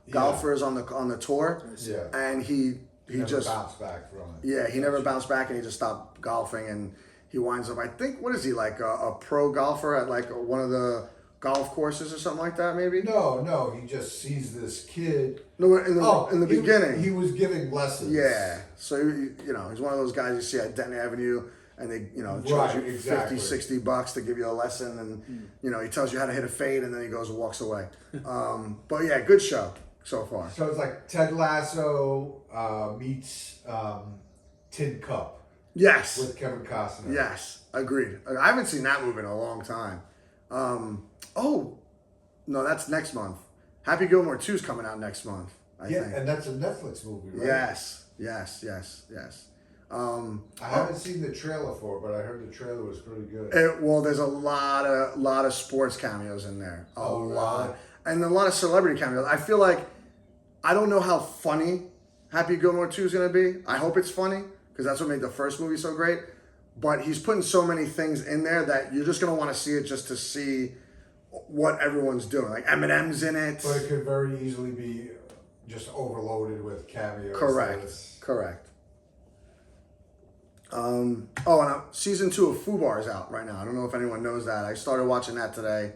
S1: golfers on the tour.
S2: Yeah.
S1: And he
S2: Never
S1: just
S2: bounced back from it.
S1: yeah, he never bounced back, and he just stopped golfing, and he winds up, I think, what is he, like a pro golfer at like one of the golf courses or something like that, maybe?
S2: No, he just sees this kid.
S1: No, in the beginning.
S2: He was giving lessons.
S1: Yeah, so he's one of those guys you see at Denton Avenue, and they charge you
S2: exactly.
S1: $50-$60 to give you a lesson, and he tells you how to hit a fade, and then he goes and walks away. But yeah, good show so far.
S2: So it's like Ted Lasso meets Tin Cup
S1: Yes.
S2: with Kevin Costner.
S1: Yes, agreed. I haven't seen that movie in a long time. Oh, no, that's next month. Happy Gilmore 2 is coming out next month, I think.
S2: And that's a Netflix movie, right?
S1: Yes.
S2: I haven't seen the trailer for it, but I heard the trailer was pretty good.
S1: There's a lot of sports cameos in there. A lot.
S2: Really?
S1: And a lot of celebrity cameos. I feel like, I don't know how funny Happy Gilmore 2 is going to be. I hope it's funny, because that's what made the first movie so great. But he's putting so many things in there that you're just going to want to see it just to see what everyone's doing. Like Eminem's in it.
S2: But it could very easily be just overloaded with cameos.
S1: Correct. And season 2 of FUBAR is out right now. I don't know if anyone knows that. I started watching that today.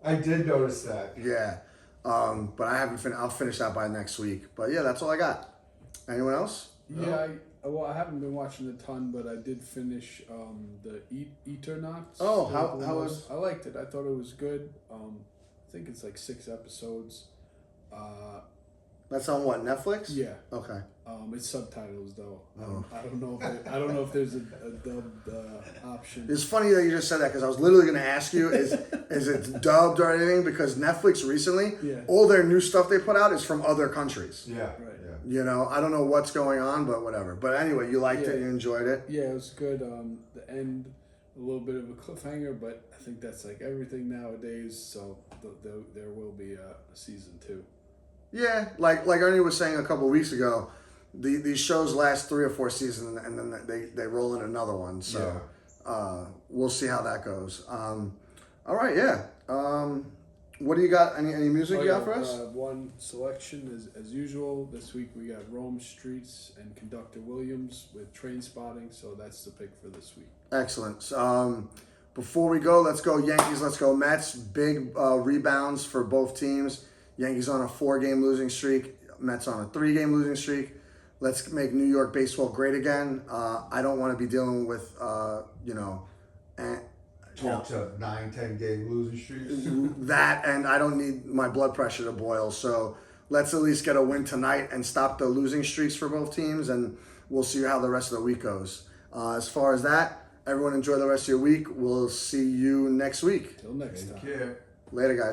S2: I did notice that.
S1: Yeah. But I haven't finished. I'll finish that by next week. But yeah, that's all I got. Anyone else?
S3: Yeah, I haven't been watching a ton, but I did finish the Eternaut.
S1: Oh, how was?
S3: I liked it. I thought it was good. I think it's like 6 episodes.
S1: That's on what, Netflix?
S3: Yeah.
S1: Okay.
S3: It's subtitles though.
S1: Oh.
S3: I don't know if there's a dubbed option.
S1: It's funny that you just said that, because I was literally going to ask you, is it dubbed or anything? Because Netflix recently, all their new stuff they put out is from other countries.
S2: Yeah.
S3: Right.
S2: Yeah.
S1: I don't know what's going on, but whatever. But anyway, you liked it, you enjoyed it.
S3: Yeah, it was good. The end, a little bit of a cliffhanger, but I think that's like everything nowadays. So there will be a season 2.
S1: Yeah, like Ernie was saying a couple of weeks ago, these shows last 3 or 4 seasons, and then they roll in another one. So we'll see how that goes. All right, yeah. What do you got? Any music you got for us?
S3: One selection as usual. This week we got Rome Streets and Conductor Williams with Train Spotting. So that's the pick for this week.
S1: Excellent. So, before we go, let's go Yankees, let's go Mets. Big rebounds for both teams. Yankees on a 4-game losing streak. Mets on a 3-game losing streak. Let's make New York baseball great again. I don't want to be dealing with,
S2: Talks of 9-10 game losing streaks.
S1: that, and I don't need my blood pressure to boil. So let's at least get a win tonight and stop the losing streaks for both teams, and we'll see how the rest of the week goes. As far as that, everyone enjoy the rest of your week. We'll see you next week.
S3: Till next time.
S2: Take care.
S1: Later, guys.